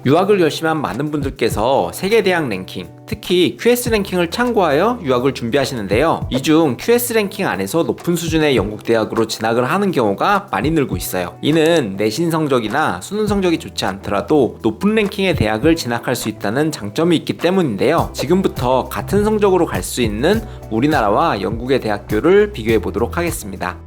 유학을 결심한 많은 분들께서 세계대학 랭킹, 특히 QS 랭킹을 참고하여 유학을 준비하시는데요. 이 중 QS 랭킹 안에서 높은 수준의 영국 대학으로 진학을 하는 경우가 많이 늘고 있어요. 이는 내신 성적이나 수능 성적이 좋지 않더라도 높은 랭킹의 대학을 진학할 수 있다는 장점이 있기 때문인데요. 지금부터 같은 성적으로 갈 수 있는 우리나라와 영국의 대학교를 비교해 보도록 하겠습니다.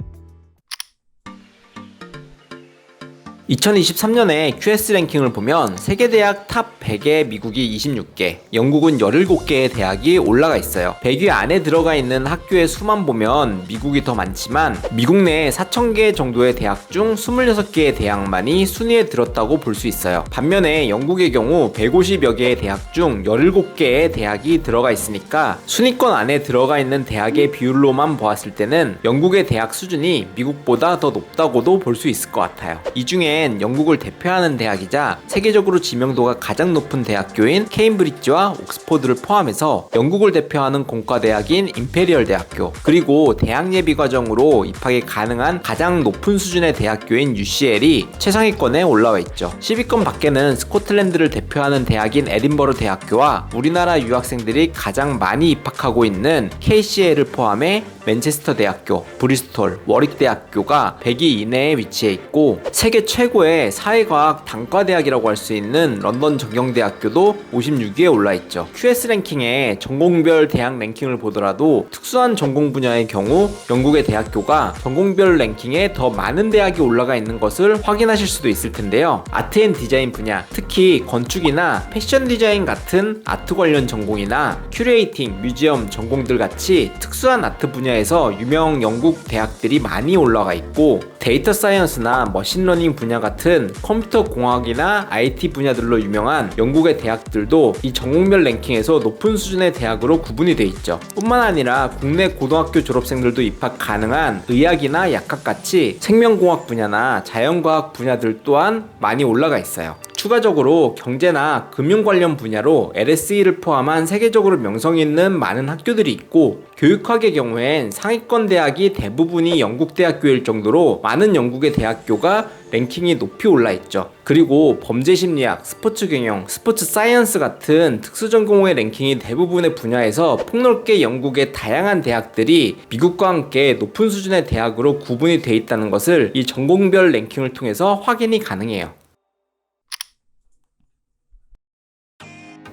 2023년에 QS 랭킹을 보면 세계대학 탑 100에 미국이 26개, 영국은 17개의 대학이 올라가 있어요. 100위 안에 들어가 있는 학교의 수만 보면 미국이 더 많지만 미국 내 4,000개 정도의 대학 중 26개의 대학만이 순위에 들었다고 볼 수 있어요. 반면에 영국의 경우 150여 개의 대학 중 17개의 대학이 들어가 있으니까 순위권 안에 들어가 있는 대학의 비율로만 보았을 때는 영국의 대학 수준이 미국보다 더 높다고도 볼 수 있을 것 같아요. 이 중에 영국을 대표하는 대학이자 세계적으로 지명도가 가장 높은 대학교인 케임브리지와 옥스퍼드를 포함해서 영국을 대표하는 공과대학인 임페리얼 대학교, 그리고 대학 예비 과정으로 입학이 가능한 가장 높은 수준의 대학교인 UCL이 최상위권에 올라와 있죠. 10위권 밖에는 스코틀랜드를 대표하는 대학인 에딘버러 대학교와 우리나라 유학생들이 가장 많이 입학하고 있는 KCL을 포함해 맨체스터 대학교, 브리스톨, 워릭 대학교가 100위 이내에 위치해 있고, 세계 최고의 사회과학 단과대학이라고 할 수 있는 런던 정경대학교도 56위에 올라 있죠. QS 랭킹의 전공별 대학 랭킹을 보더라도 특수한 전공 분야의 경우 영국의 대학교가 전공별 랭킹에 더 많은 대학이 올라가 있는 것을 확인하실 수도 있을 텐데요. 아트 앤 디자인 분야, 특히 건축이나 패션 디자인 같은 아트 관련 전공이나 큐레이팅, 뮤지엄 전공들 같이 특수한 아트 분야에서 유명 영국 대학들이 많이 올라가 있고, 데이터 사이언스나 머신러닝 분야 같은 컴퓨터 공학이나 IT 분야들로 유명한 영국의 대학들도 이 전공별 랭킹에서 높은 수준의 대학으로 구분이 돼 있죠. 뿐만 아니라 국내 고등학교 졸업생들도 입학 가능한 의학이나 약학같이 생명공학 분야나 자연과학 분야들 또한 많이 올라가 있어요. 추가적으로 경제나 금융 관련 분야로 LSE를 포함한 세계적으로 명성 있는 많은 학교들이 있고, 교육학의 경우엔 상위권 대학이 대부분이 영국 대학교일 정도로 많은 영국의 대학교가 랭킹이 높이 올라 있죠. 그리고 범죄심리학, 스포츠 경영, 스포츠 사이언스 같은 특수전공의 랭킹이 대부분의 분야에서 폭넓게 영국의 다양한 대학들이 미국과 함께 높은 수준의 대학으로 구분이 되어 있다는 것을 이 전공별 랭킹을 통해서 확인이 가능해요.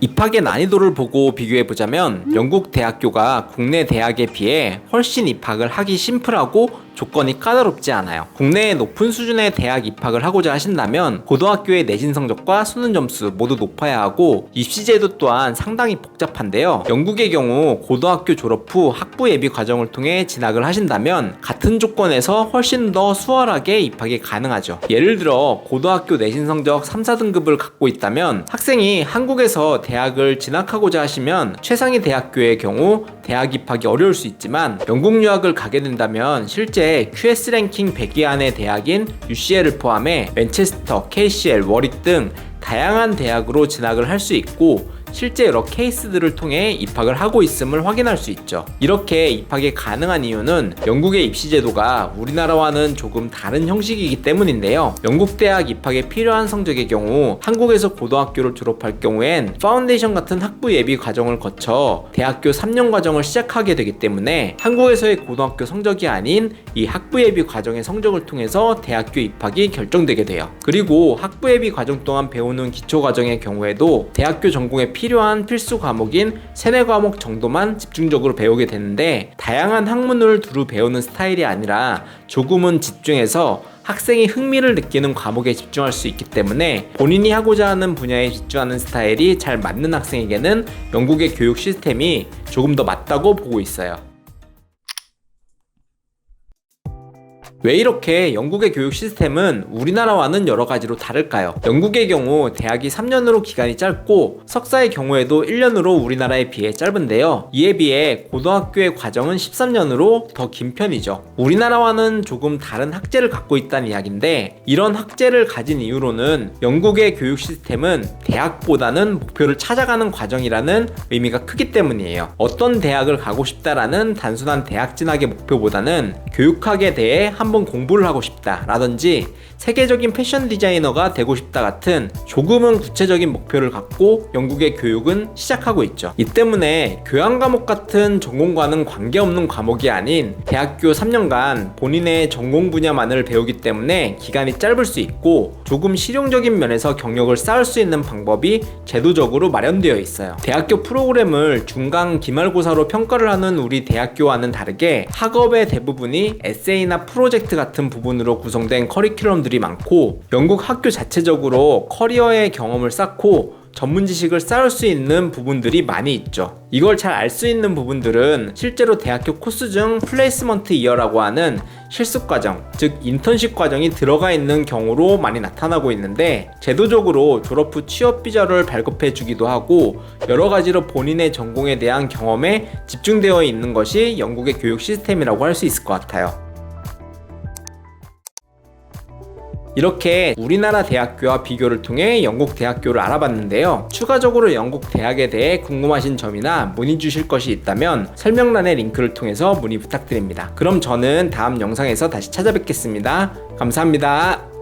입학의 난이도를 보고 비교해보자면 영국 대학교가 국내 대학에 비해 훨씬 입학을 하기 심플하고 조건이 까다롭지 않아요. 국내에 높은 수준의 대학 입학을 하고자 하신다면 고등학교의 내신 성적과 수능 점수 모두 높아야 하고, 입시제도 또한 상당히 복잡한데요. 영국의 경우 고등학교 졸업 후 학부 예비 과정을 통해 진학을 하신다면 같은 조건에서 훨씬 더 수월하게 입학이 가능하죠. 예를 들어 고등학교 내신 성적 3, 4등급을 갖고 있다면 학생이 한국에서 대학을 진학하고자 하시면 최상위 대학교의 경우 대학 입학이 어려울 수 있지만, 영국 유학을 가게 된다면 실제 QS 랭킹 100위 안의 대학인 UCL을 포함해 맨체스터, KCL, 워릭 등 다양한 대학으로 진학을 할 수 있고, 실제 여러 케이스들을 통해 입학을 하고 있음을 확인할 수 있죠. 이렇게 입학이 가능한 이유는 영국의 입시제도가 우리나라와는 조금 다른 형식이기 때문인데요. 영국 대학 입학에 필요한 성적의 경우 한국에서 고등학교를 졸업할 경우엔 파운데이션 같은 학부 예비 과정을 거쳐 대학교 3년 과정을 시작하게 되기 때문에 한국에서의 고등학교 성적이 아닌 이 학부 예비 과정의 성적을 통해서 대학교 입학이 결정되게 돼요. 그리고 학부 예비 과정 동안 배우는 기초 과정의 경우에도 대학교 전공에 필요한 필수 과목인 3, 4과목 정도만 집중적으로 배우게 되는데, 다양한 학문을 두루 배우는 스타일이 아니라 조금은 집중해서 학생이 흥미를 느끼는 과목에 집중할 수 있기 때문에 본인이 하고자 하는 분야에 집중하는 스타일이 잘 맞는 학생에게는 영국의 교육 시스템이 조금 더 맞다고 보고 있어요. 왜 이렇게 영국의 교육 시스템은 우리나라와는 여러 가지로 다를까요? 영국의 경우 대학이 3년으로 기간이 짧고 석사의 경우에도 1년으로 우리나라에 비해 짧은데요. 이에 비해 고등학교의 과정은 13년으로 더 긴 편이죠. 우리나라와는 조금 다른 학제를 갖고 있다는 이야기인데, 이런 학제를 가진 이유로는 영국의 교육 시스템은 대학보다는 목표를 찾아가는 과정이라는 의미가 크기 때문이에요. 어떤 대학을 가고 싶다라는 단순한 대학 진학의 목표보다는 교육학에 대해 한번 공부를 하고 싶다 라든지 세계적인 패션 디자이너가 되고 싶다 같은 조금은 구체적인 목표를 갖고 영국의 교육은 시작하고 있죠. 이 때문에 교양 과목 같은 전공과는 관계없는 과목이 아닌 대학교 3년간 본인의 전공 분야만을 배우기 때문에 기간이 짧을 수 있고 조금 실용적인 면에서 경력을 쌓을 수 있는 방법이 제도적으로 마련되어 있어요. 대학교 프로그램을 중간 기말고사로 평가를 하는 우리 대학교와는 다르게 학업의 대부분이 에세이나 프로젝트 같은 부분으로 구성된 커리큘럼들이 많고 영국 학교 자체적으로 커리어의 경험을 쌓고 전문 지식을 쌓을 수 있는 부분들이 많이 있죠. 이걸 잘 알 수 있는 부분들은 실제로 대학교 코스 중 플레이스먼트 이어라고 하는 실습 과정, 즉 인턴십 과정이 들어가 있는 경우로 많이 나타나고 있는데 제도적으로 졸업 후 취업 비자를 발급해 주기도 하고 여러 가지로 본인의 전공에 대한 경험에 집중되어 있는 것이 영국의 교육 시스템이라고 할 수 있을 것 같아요. 이렇게 우리나라 대학교와 비교를 통해 영국 대학교를 알아봤는데요. 추가적으로 영국 대학에 대해 궁금하신 점이나 문의 주실 것이 있다면 설명란의 링크를 통해서 문의 부탁드립니다. 그럼 저는 다음 영상에서 다시 찾아뵙겠습니다. 감사합니다.